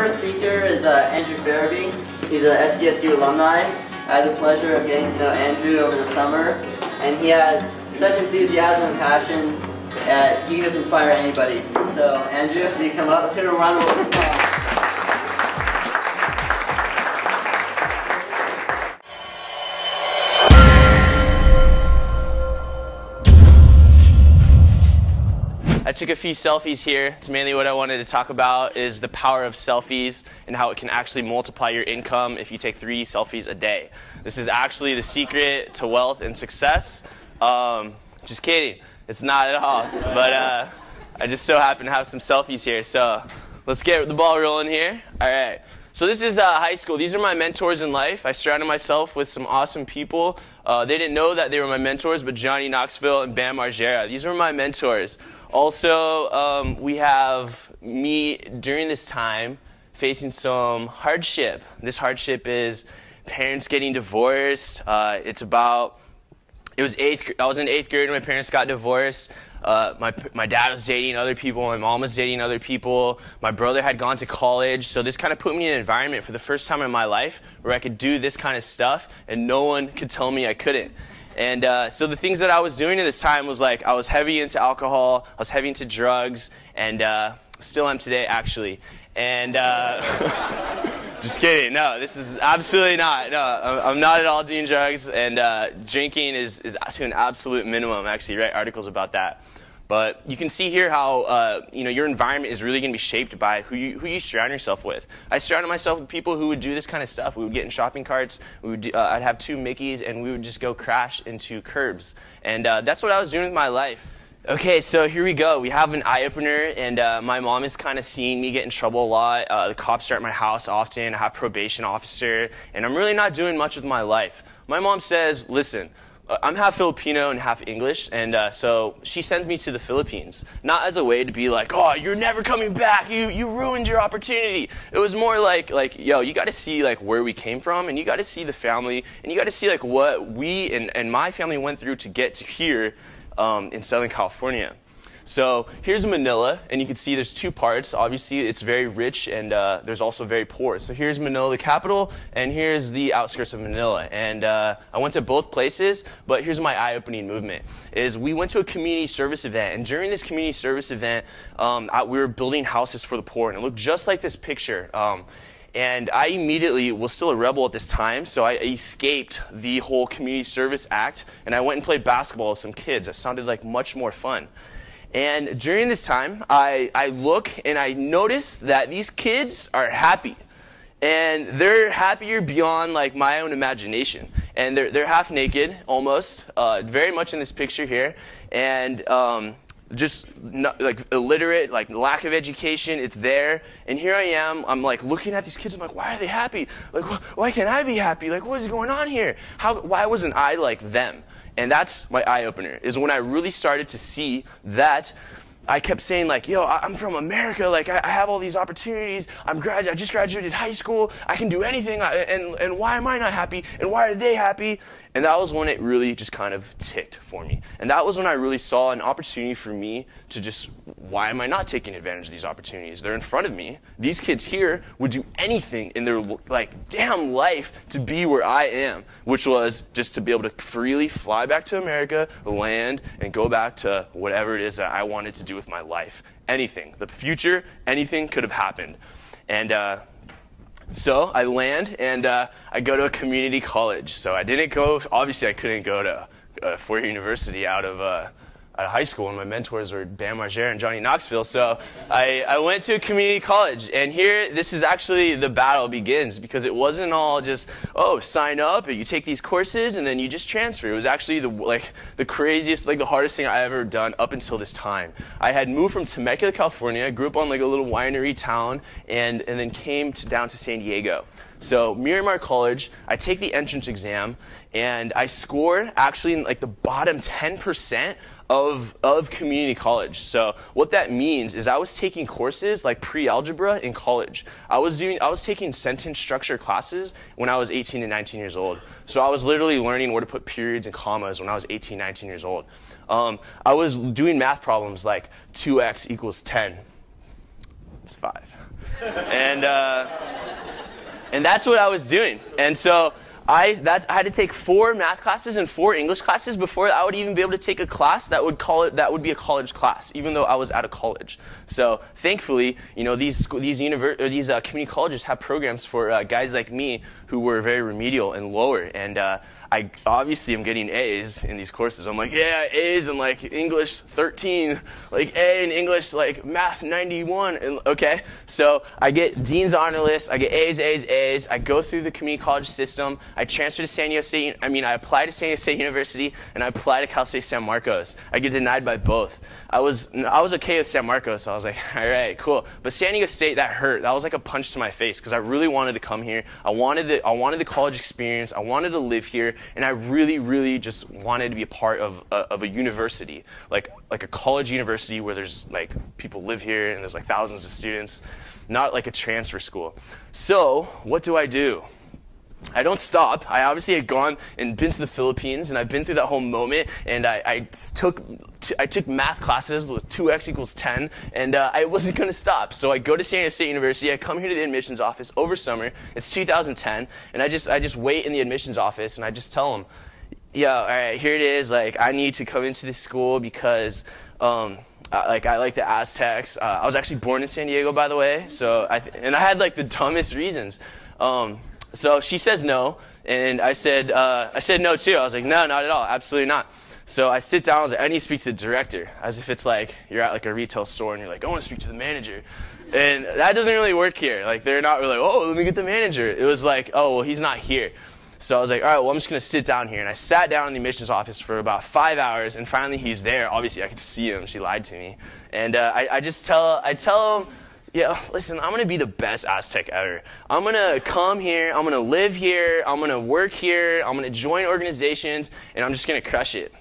first speaker is Andrew Farabee. He's an SDSU alumni. I had the pleasure of getting to know Andrew over the summer, and he has such enthusiasm and passion that he can just inspire anybody. So, Andrew, if you come up, let's give him a round of applause. I took a few selfies here. It's mainly what I wanted to talk about is the power of selfies and how it can actually multiply your income if you take 3 selfies a day. This is actually the secret to wealth and success. Just kidding. It's not at all. But I just so happen to have some selfies here. So let's get the ball rolling here. All right. So this is high school. These are my mentors in life. I surrounded myself with some awesome people. They didn't know that they were my mentors, but Johnny Knoxville and Bam Margera, these were my mentors. Also, we have me during this time facing some hardship. This hardship is parents getting divorced. I was in 8th grade when my parents got divorced. My dad was dating other people. My mom was dating other people. My brother had gone to college. So this kind of put me in an environment for the first time in my life where I could do this kind of stuff and no one could tell me I couldn't. And so the things that I was doing at this time was like I was heavy into alcohol, I was heavy into drugs, and still am today actually. And just kidding. No, this is absolutely not. No, I'm not at all doing drugs, and drinking is to an absolute minimum. I actually write articles about that. But you can see here how your environment is really going to be shaped by who you surround yourself with. I surrounded myself with people who would do this kind of stuff. We would get in shopping carts. I'd have 2 Mickeys, and we would just go crash into curbs. And that's what I was doing with my life. Okay, so here we go. We have an eye-opener, and my mom is kind of seeing me get in trouble a lot. The cops are at my house often. I have a probation officer, and I'm really not doing much with my life. My mom says, listen, I'm half Filipino and half English, and so she sends me to the Philippines. Not as a way to be like, oh, you're never coming back, you ruined your opportunity. It was more like yo, you got to see like where we came from, and you got to see the family, and you got to see like what we and my family went through to get to here in Southern California. So here's Manila, and you can see there's 2 parts. Obviously, it's very rich, and there's also very poor. So here's Manila, the capital, and here's the outskirts of Manila. And I went to both places, but here's my eye-opening movement. Is we went to a community service event, and during this community service event, we were building houses for the poor, and it looked just like this picture. And I immediately was still a rebel at this time, so I escaped the whole community service act, and I went and played basketball with some kids. That sounded like much more fun. And during this time, I look and I notice that these kids are happy. And they're happier beyond like my own imagination. And they're half naked, almost, very much in this picture here. And just not, like illiterate, like lack of education, it's there. And here I am, I'm like looking at these kids, I'm like, why are they happy? Like, why can't I be happy? Like, what is going on here? Why wasn't I like them? And that's my eye-opener, is when I really started to see that. I kept saying like, yo, I'm from America, like I have all these opportunities, I just graduated high school, I can do anything, and why am I not happy, and why are they happy? And that was when it really just kind of ticked for me. And that was when I really saw an opportunity for me to just, why am I not taking advantage of these opportunities? They're in front of me. These kids here would do anything in their like damn life to be where I am, which was just to be able to freely fly back to America, land, and go back to whatever it is that I wanted to do with my life. Anything. The future, anything could have happened. And so I land, and I go to a community college. So I didn't go, obviously I couldn't go to Ford University out of high school, and my mentors were Bam Margera and Johnny Knoxville. So I went to a community college, and here, this is actually the battle begins, because it wasn't all just, oh, sign up, and you take these courses, and then you just transfer. It was actually the craziest, like the hardest thing I ever done up until this time. I had moved from Temecula, California, grew up on like a little winery town, and then came down to San Diego. So Miramar College, I take the entrance exam, and I scored actually in like the bottom 10% of community college. So what that means is I was taking courses like pre-algebra in college. I was taking sentence structure classes when I was 18 and 19 years old. So I was literally learning where to put periods and commas when I was 18, 19 years old. I was doing math problems like 2x equals 10. It's 5. And that's what I was doing. And so I had to take 4 math classes and 4 English classes before I would even be able to take a class that would be a college class, even though I was out of college. So thankfully, you know, these community colleges have programs for guys like me who were very remedial and lower. And I obviously am getting A's in these courses. I'm like, yeah, A's in like English 13, like A in English, like math 91. And, okay, so I get Dean's honor list, I get A's, A's, A's. I go through the community college system. I transfer to I apply to San Diego State University, and I apply to Cal State San Marcos. I get denied by both. I was okay with San Marcos, so I was like, all right, cool. But San Diego State, that hurt. That was like a punch to my face because I really wanted to come here. I wanted the college experience. I wanted to live here. And I really, really just wanted to be a part of a university, like a college university where there's like people live here and there's like thousands of students, not like a transfer school. So what do? I don't stop. I obviously had gone and been to the Philippines, and I've been through that whole moment, and I took math classes with 2x equals 10, and I wasn't going to stop. So I go to San Diego State University. I come here to the admissions office over summer. It's 2010, and I just wait in the admissions office, and I just tell them, yeah, all right, here it is. Like, I need to come into this school because I like the Aztecs. I was actually born in San Diego, by the way. So I had like the dumbest reasons. So she says no, and I said no too. I was like, no, not at all, absolutely not. So I sit down. I was like, I need to speak to the director, as if it's like you're at like a retail store and you're like, I want to speak to the manager. And that doesn't really work here. Like, they're not really like, oh, let me get the manager. It was like, oh, well, he's not here. So I was like, all right, well, I'm just going to sit down here. And I sat down in the admissions office for about 5 hours, and finally he's there. Obviously, I could see him. She lied to me. And I tell him, yeah, listen, I'm going to be the best Aztec ever. I'm going to come here. I'm going to live here. I'm going to work here. I'm going to join organizations, and I'm just going to crush it.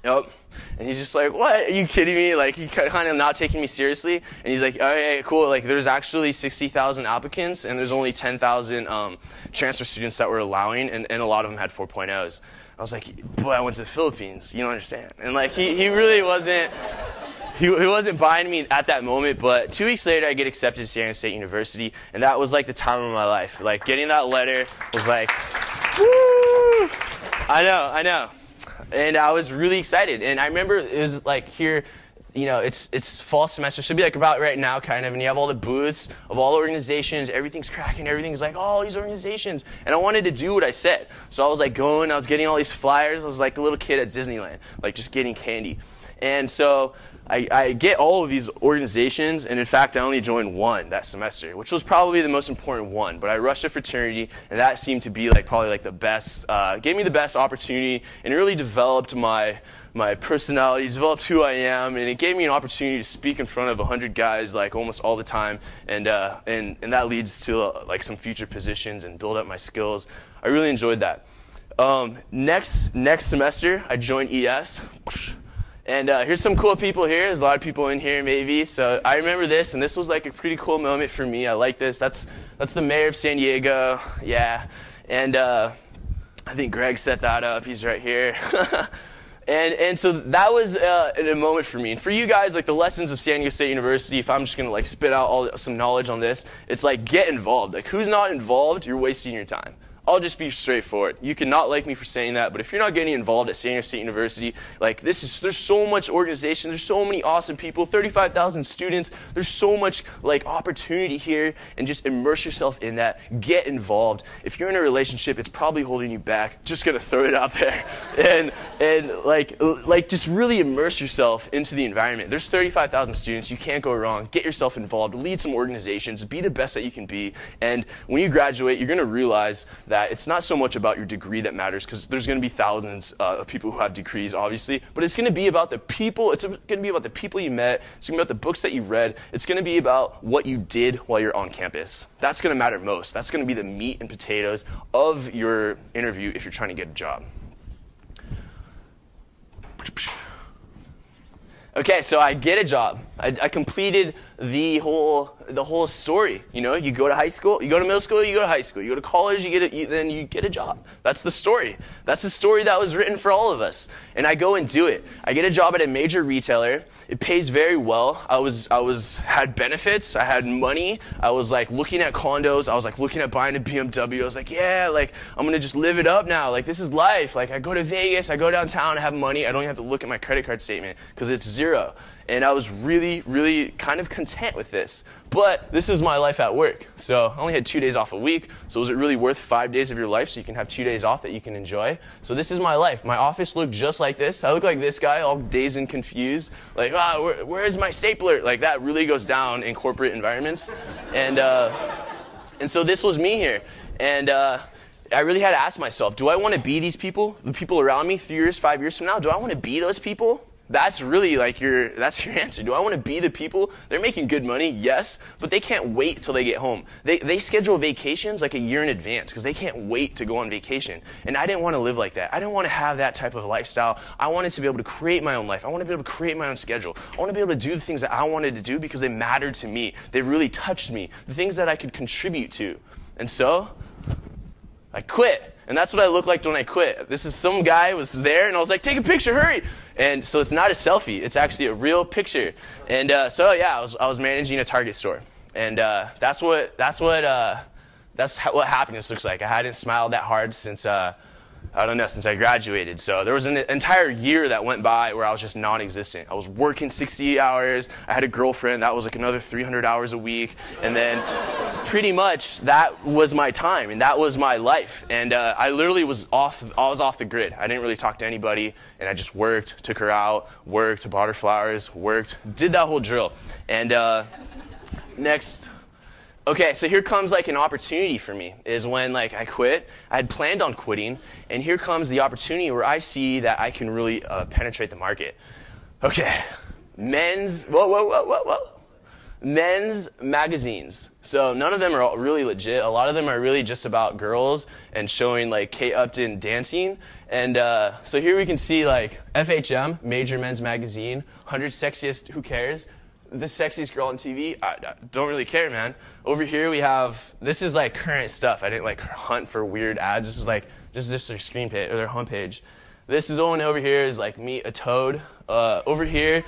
Yep. And he's just like, what? Are you kidding me? Like, he kind of not taking me seriously. And he's like, all right, cool. Like, there's actually 60,000 applicants, and there's only 10,000 transfer students that we're allowing, and a lot of them had 4.0s. I was like, boy, I went to the Philippines. You don't understand. And, like, he really wasn't... He wasn't buying me at that moment, but 2 weeks later, I get accepted to San Diego State University, and that was like the time of my life. Like, getting that letter was like, woo! I know. And I was really excited. And I remember it was like here, you know, it's fall semester, so it'd be like about right now kind of, and you have all the booths of all the organizations, everything's cracking, everything's like, oh, all these organizations. And I wanted to do what I said. So I was like I was getting all these flyers. I was like a little kid at Disneyland, like just getting candy. And so I get all of these organizations, and in fact, I only joined one that semester, which was probably the most important one. But I rushed a fraternity, and that seemed to be like probably like the best, gave me the best opportunity, and it really developed my personality, developed who I am, and it gave me an opportunity to speak in front of 100 guys like almost all the time, and that leads to like some future positions and build up my skills. I really enjoyed that. Next semester, I joined ES. And here's some cool people here. There's a lot of people in here, maybe. So I remember this, and this was like a pretty cool moment for me. I like this. That's the mayor of San Diego. Yeah. And I think Greg set that up. He's right here. And so that was a moment for me. And for you guys, like the lessons of San Diego State University, if I'm just going to like spit out some knowledge on this, it's like get involved. Like, who's not involved, you're wasting your time. I'll just be straightforward. You can not like me for saying that, but if you're not getting involved at San Diego State University, like there's so much organization, there's so many awesome people, 35,000 students, there's so much like opportunity here, and just immerse yourself in that. Get involved. If you're in a relationship, it's probably holding you back. Just gonna throw it out there, and like just really immerse yourself into the environment. There's 35,000 students. You can't go wrong. Get yourself involved. Lead some organizations. Be the best that you can be. And when you graduate, you're gonna realize that it's not so much about your degree that matters, because there's going to be thousands of people who have degrees, obviously, but it's going to be about the people. It's going to be about the people you met. It's going to be about the books that you read. It's going to be about what you did while you're on campus. That's going to matter most. That's going to be the meat and potatoes of your interview if you're trying to get a job. Okay, so I get a job. I completed the whole story. You know, you go to high school, you go to middle school, you go to high school, you go to college, then you get a job. That's the story. That's the story that was written for all of us. And I go and do it. I get a job at a major retailer, It pays very well. Had benefits. I had money. I was like looking at condos. I was like looking at buying a BMW. I was like, yeah, like I'm gonna just live it up now. Like this is life. Like I go to Vegas, I go downtown, I have money. I don't even have to look at my credit card statement because it's zero. And I was really, really kind of content with this. But this is my life at work. So I only had 2 days off a week. So was it really worth 5 days of your life so you can have 2 days off that you can enjoy? So this is my life. My office looked just like this. I look like this guy, all dazed and confused. Like, where's my stapler? Like that really goes down in corporate environments. And so this was me here. And I really had to ask myself, do I want to be these people? The people around me 3 years, 5 years from now? Do I want to be those people? That's really like that's your answer. Do I want to be the people? They're making good money, yes, but they can't wait till they get home. They schedule vacations like a year in advance because they can't wait to go on vacation. And I didn't want to live like that. I didn't want to have that type of lifestyle. I wanted to be able to create my own life. I want to be able to create my own schedule. I want to be able to do the things that I wanted to do because they mattered to me. They really touched me. The things that I could contribute to. And so I quit. And that's what I looked like when I quit. This is some guy was there, and I was like, take a picture, hurry. And so it's not a selfie. It's actually a real picture. And so, yeah, I was managing a Target store. And that's what happiness looks like. I hadn't smiled that hard since since I graduated. So there was an entire year that went by where I was just non-existent. I was working 60 hours. I had a girlfriend. That was like another 300 hours a week. And then pretty much that was my time and that was my life. And I literally was off the grid. I didn't really talk to anybody. And I just worked, took her out, worked, bought her flowers, worked, did that whole drill. And next... Okay, so here comes like an opportunity for me, is when like I quit. I had planned on quitting, and here comes the opportunity where I see that I can really penetrate the market. Okay, men's magazines. So none of them are really legit. A lot of them are really just about girls and showing like Kate Upton dancing. And so here we can see like FHM, major men's magazine, 100 sexiest, who cares? The sexiest girl on TV, I don't really care, man. Over here we have, this is like current stuff. I didn't like hunt for weird ads. This is just their screen page or their homepage. This is one over here is like Meet a Toad. Over here,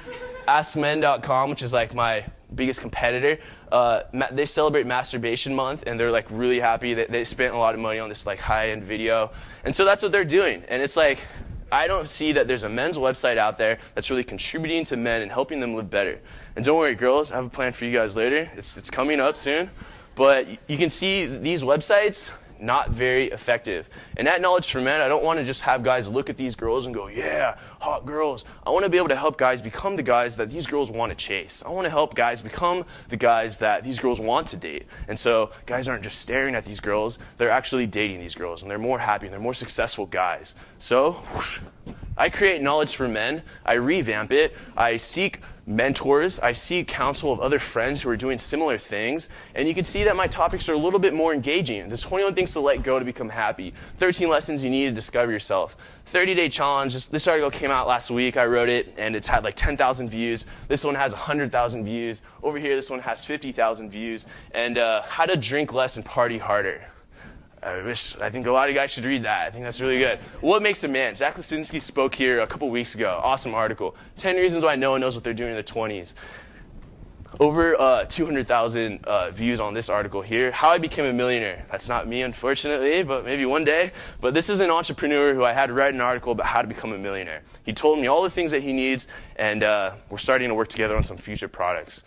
AskMen.com, which is like my biggest competitor. They celebrate Masturbation Month, and they're like really happy that they spent a lot of money on this like high-end video. And so that's what they're doing. And it's like, I don't see that there's a men's website out there that's really contributing to men and helping them live better. And don't worry, girls, I have a plan for you guys later. It's coming up soon. But you can see these websites, not very effective. And at Knowledge for Men, I don't want to just have guys look at these girls and go, yeah, hot girls. I want to be able to help guys become the guys that these girls want to chase. I want to help guys become the guys that these girls want to date. And so guys aren't just staring at these girls, they're actually dating these girls, and they're more happy, and they're more successful guys. So whoosh, I create Knowledge for Men, I revamp it, I seek mentors, I seek counsel of other friends who are doing similar things, and you can see that my topics are a little bit more engaging. There's 21 things to let go to become happy, 13 lessons you need to discover yourself, 30-day challenge. This article came out last week, I wrote it, and it's had like 10,000 views. This one has 100,000 views. Over here, this one has 50,000 views. And how to drink less and party harder. I think a lot of guys should read that. I think that's really good. What makes a man? Zach Lisinski spoke here a couple weeks ago. Awesome article. 10 reasons why no one knows what they're doing in their 20s. Over 200,000 views on this article here. How I became a millionaire. That's not me, unfortunately, but maybe one day. But this is an entrepreneur who I had to write an article about how to become a millionaire. He told me all the things that he needs, and we're starting to work together on some future products.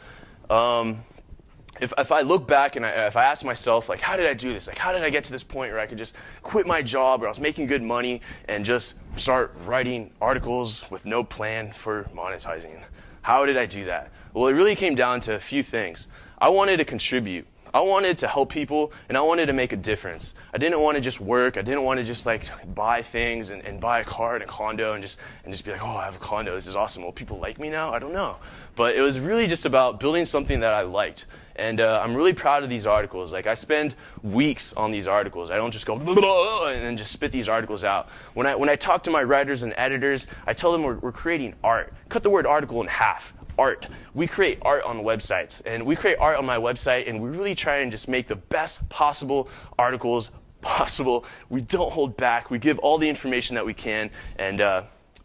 If I look back and if I ask myself, like, how did I do this? Like, how did I get to this point where I could just quit my job where I was making good money and just start writing articles with no plan for monetizing? How did I do that? Well, it really came down to a few things. I wanted to contribute. I wanted to help people, and I wanted to make a difference. I didn't want to just work. I didn't want to just like buy things and buy a car and a condo and just be like, oh, I have a condo. This is awesome. Will people like me now? I don't know. But it was really just about building something that I liked. And I'm really proud of these articles. Like, I spend weeks on these articles. I don't just go blah, blah, blah, and then just spit these articles out. When I talk to my writers and editors, I tell them we're creating art. Cut the word article in half. Art. We create art on websites, and we create art on my website, and we really try and just make the best possible articles possible. We don't hold back. We give all the information that we can, and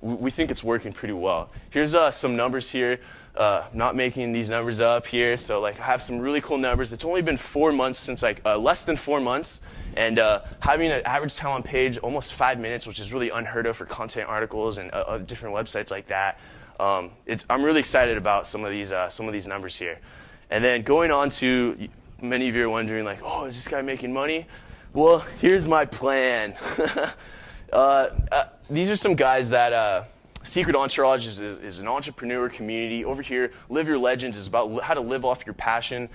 we think it's working pretty well. Here's some numbers here. Not making these numbers up here, so like I have some really cool numbers. It's only been 4 months since less than 4 months, and having an average time on page almost 5 minutes, which is really unheard of for content articles and different websites like that. I'm really excited about some of these numbers here. And then going on to, many of you are wondering like, oh, is this guy making money? Well, here's my plan. These are some guys that Secret Entourage is an entrepreneur community. Over here, Live Your Legend is about how to live off your passion.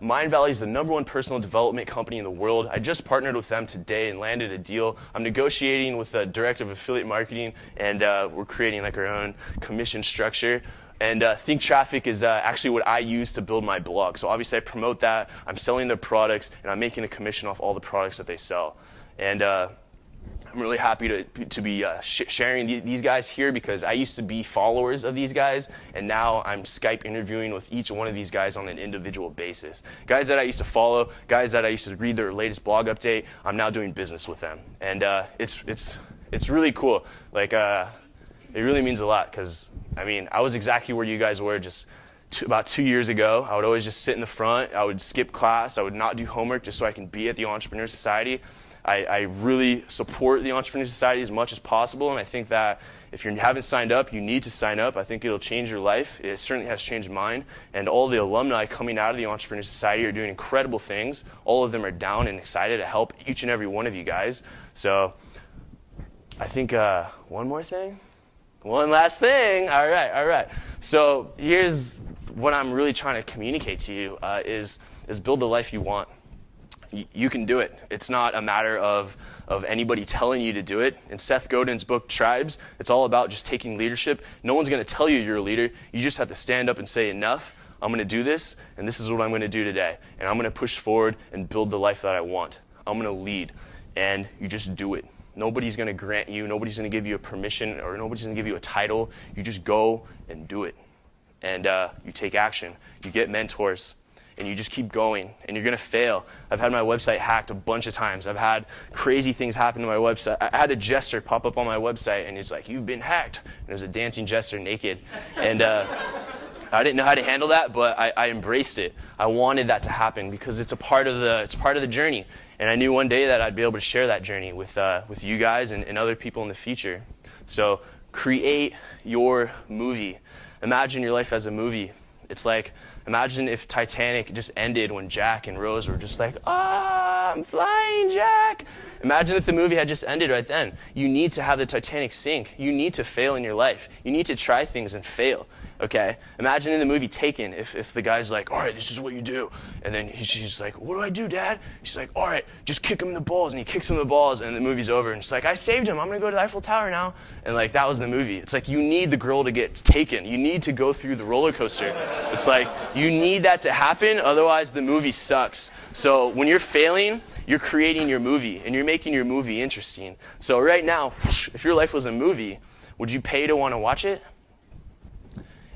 Mindvalley is the #1 personal development company in the world. I just partnered with them today and landed a deal. I'm negotiating with the director of affiliate marketing, and we're creating like our own commission structure. And Think Traffic is actually what I use to build my blog. So obviously I promote that. I'm selling their products, and I'm making a commission off all the products that they sell. And I'm really happy to be sharing these guys here, because I used to be followers of these guys, and now I'm Skype interviewing with each one of these guys on an individual basis. Guys that I used to follow, guys that I used to read their latest blog update, I'm now doing business with them. And it's really cool. Like, it really means a lot, because, I mean, I was exactly where you guys were just about 2 years ago. I would always just sit in the front. I would skip class. I would not do homework just so I can be at the Entrepreneur Society. I really support the Entrepreneur Society as much as possible, and I think that if you haven't signed up, you need to sign up. I think it'll change your life. It certainly has changed mine, and all the alumni coming out of the Entrepreneur Society are doing incredible things. All of them are down and excited to help each and every one of you guys. So I think one more thing? One last thing. All right. So here's what I'm really trying to communicate to you is build the life you want. You can do it. It's not a matter of anybody telling you to do it. In Seth Godin's book, Tribes, it's all about just taking leadership. No one's going to tell you you're a leader. You just have to stand up and say, enough, I'm going to do this, and this is what I'm going to do today. And I'm going to push forward and build the life that I want. I'm going to lead, and you just do it. Nobody's going to grant you, nobody's going to give you a permission, or nobody's going to give you a title. You just go and do it. And you take action. You get mentors. And you just keep going, and you're going to fail. I've had my website hacked a bunch of times. I've had crazy things happen to my website. I had a jester pop up on my website, and it's like, you've been hacked. And it was a dancing jester naked. And I didn't know how to handle that, but I embraced it. I wanted that to happen because it's part of the journey. And I knew one day that I'd be able to share that journey with you guys and other people in the future. So create your movie. Imagine your life as a movie. It's like, imagine if Titanic just ended when Jack and Rose were just like, I'm flying, Jack. Imagine if the movie had just ended right then. You need to have the Titanic sink. You need to fail in your life. You need to try things and fail, okay? Imagine in the movie Taken, if the guy's like, all right, this is what you do. And then she's like, what do I do, Dad? She's like, all right, just kick him in the balls. And he kicks him in the balls, and the movie's over. And it's like, I saved him. I'm going to go to the Eiffel Tower now. And like, that was the movie. It's like, you need the girl to get taken. You need to go through the roller coaster. It's like, you need that to happen, otherwise the movie sucks. So when you're failing, you're creating your movie, and you're making your movie interesting. So right now, if your life was a movie, would you pay to want to watch it?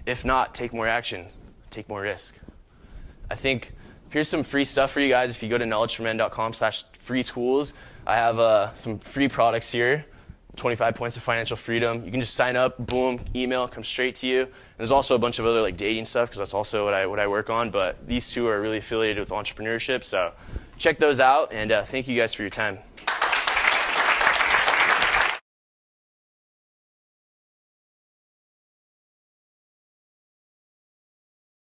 If not, take more action. Take more risk. I think here's some free stuff for you guys. If you go to knowledgeformen.com/free tools, I have some free products here. 25 points of financial freedom. You can just sign up, boom, email, comes straight to you. And there's also a bunch of other like dating stuff, because that's also what I work on. But these two are really affiliated with entrepreneurship, so check those out. And thank you guys for your time.